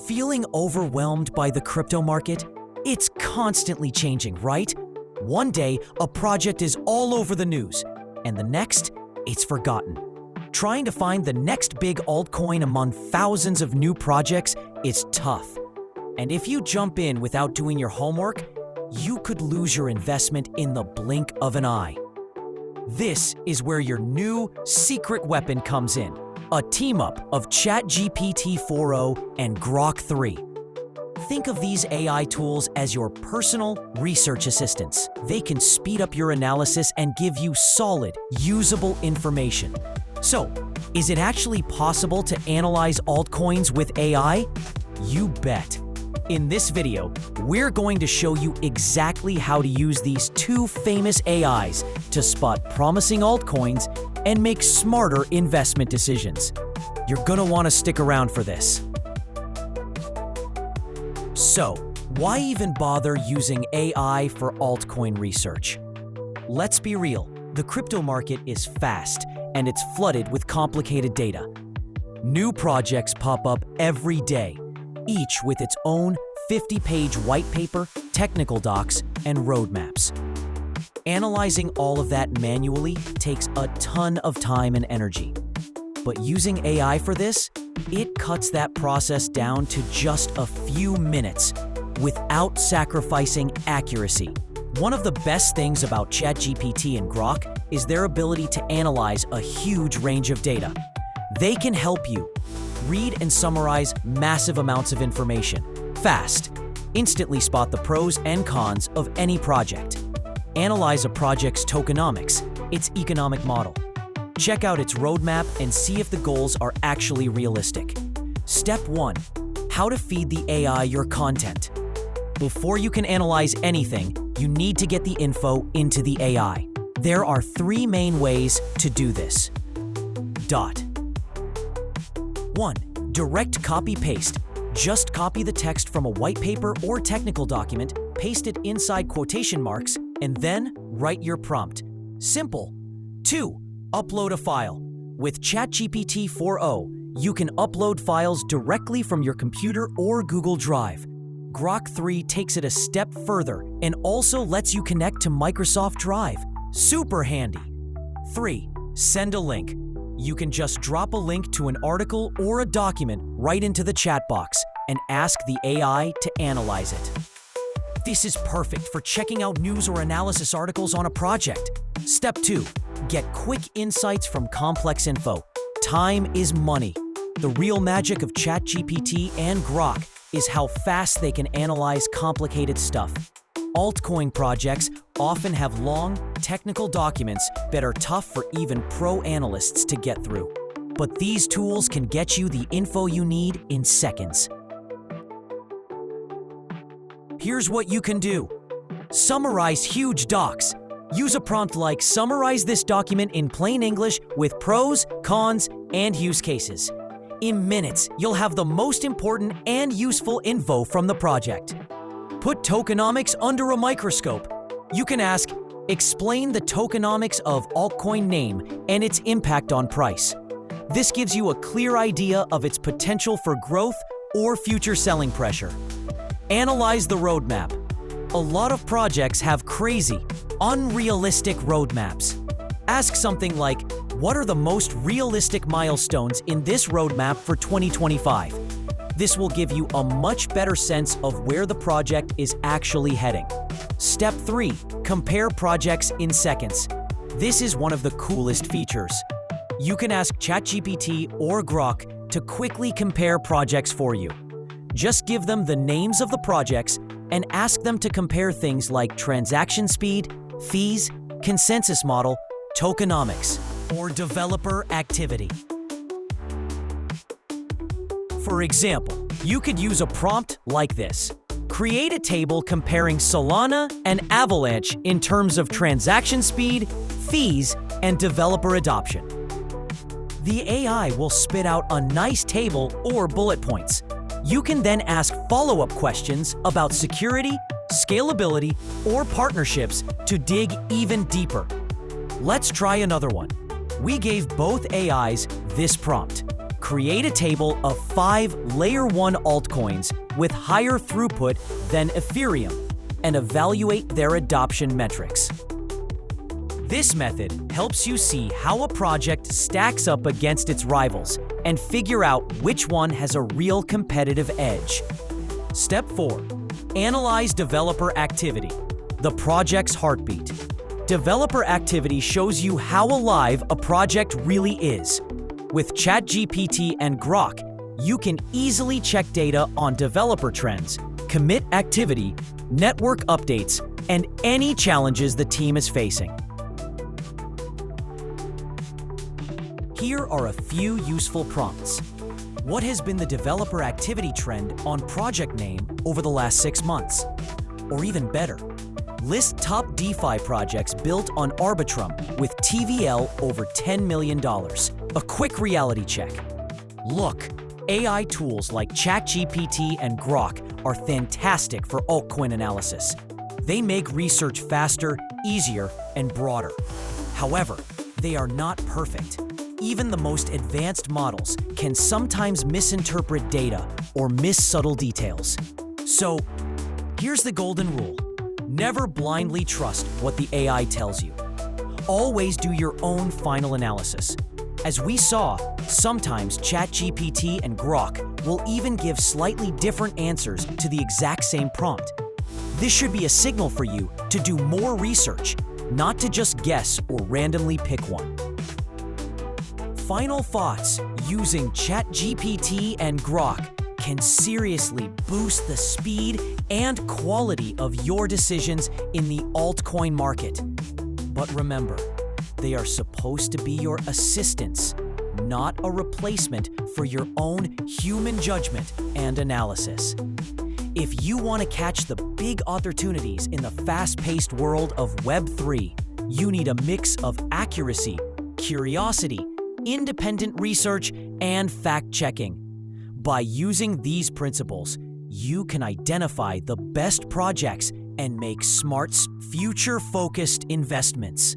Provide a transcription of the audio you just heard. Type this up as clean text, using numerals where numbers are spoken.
Feeling overwhelmed by the crypto market? It's constantly changing, right? One day, a project is all over the news, and the next, it's forgotten. Trying to find the next big altcoin among thousands of new projects is tough. And if you jump in without doing your homework, you could lose your investment in the blink of an eye. This is where your new secret weapon comes in. A team-up of ChatGPT-4o and Grok 3. Think of these AI tools as your personal research assistants. They can speed up your analysis and give you solid, usable information. So, is it actually possible to analyze altcoins with AI? You bet. In this video, we're going to show you exactly how to use these two famous AIs to spot promising altcoins and make smarter investment decisions. You're gonna want to stick around for this. So, why even bother using AI for altcoin research? Let's be real, the crypto market is fast and it's flooded with complicated data. New projects pop up every day, each with its own 50-page white paper, technical docs, and roadmaps. Analyzing all of that manually takes a ton of time and energy. But using AI for this, it cuts that process down to just a few minutes without sacrificing accuracy. One of the best things about ChatGPT and Grok is their ability to analyze a huge range of data. They can help you read and summarize massive amounts of information fast, instantly spot the pros and cons of any project, analyze a project's tokenomics, its economic model, check out its roadmap and see if the goals are actually realistic. Step 1. How to feed the AI your content. Before you can analyze anything, you need to get the info into the AI. There are 3 main ways to do this. 1. Direct copy-paste. Just copy the text from a white paper or technical document, paste it inside quotation marks, and then write your prompt. Simple. 2. Upload a file. With ChatGPT-4o, you can upload files directly from your computer or Google Drive. Grok 3 takes it a step further and also lets you connect to Microsoft Drive. Super handy. 3. Send a link. You can just drop a link to an article or a document right into the chat box and ask the AI to analyze it. This is perfect for checking out news or analysis articles on a project. Step 2. Get quick insights from complex info. Time is money. The real magic of ChatGPT and Grok is how fast they can analyze complicated stuff. Altcoin projects often have long, technical documents that are tough for even pro analysts to get through. But these tools can get you the info you need in seconds. Here's what you can do. Summarize huge docs. Use a prompt like, summarize this document in plain English with pros, cons, and use cases. In minutes, you'll have the most important and useful info from the project. Put tokenomics under a microscope. You can ask, explain the tokenomics of altcoin name and its impact on price. This gives you a clear idea of its potential for growth or future selling pressure. Analyze the roadmap. A lot of projects have crazy, unrealistic roadmaps. Ask something like, what are the most realistic milestones in this roadmap for 2025? This will give you a much better sense of where the project is actually heading. Step 3. Compare projects in seconds. This is one of the coolest features. You can ask ChatGPT or Grok to quickly compare projects for you. Just give them the names of the projects and ask them to compare things like transaction speed, fees, consensus model, tokenomics, or developer activity. For example, you could use a prompt like this. Create a table comparing Solana and Avalanche in terms of transaction speed, fees, and developer adoption. The AI will spit out a nice table or bullet points. You can then ask follow-up questions about security, scalability, or partnerships to dig even deeper. Let's try another one. We gave both AIs this prompt. Create a table of 5 Layer 1 altcoins with higher throughput than Ethereum and evaluate their adoption metrics. This method helps you see how a project stacks up against its rivals and figure out which one has a real competitive edge. Step 4. Analyze developer activity, the project's heartbeat. Developer activity shows you how alive a project really is. With ChatGPT and Grok, you can easily check data on developer trends, commit activity, network updates, and any challenges the team is facing. Here are a few useful prompts. What has been the developer activity trend on project name over the last 6 months? Or even better, list top DeFi projects built on Arbitrum with TVL over $10 million. A quick reality check. Look, AI tools like ChatGPT and Grok are fantastic for altcoin analysis. They make research faster, easier, and broader. However, they are not perfect. Even the most advanced models can sometimes misinterpret data or miss subtle details. So, here's the golden rule. Never blindly trust what the AI tells you. Always do your own final analysis. As we saw, sometimes ChatGPT and Grok will even give slightly different answers to the exact same prompt. This should be a signal for you to do more research, not to just guess or randomly pick one. Final thoughts using ChatGPT and Grok can seriously boost the speed and quality of your decisions in the altcoin market. But remember, they are supposed to be your assistants, not a replacement for your own human judgment and analysis. If you want to catch the big opportunities in the fast-paced world of Web3, you need a mix of accuracy, curiosity, independent research, and fact-checking. By using these principles, you can identify the best projects and make smart, future-focused investments.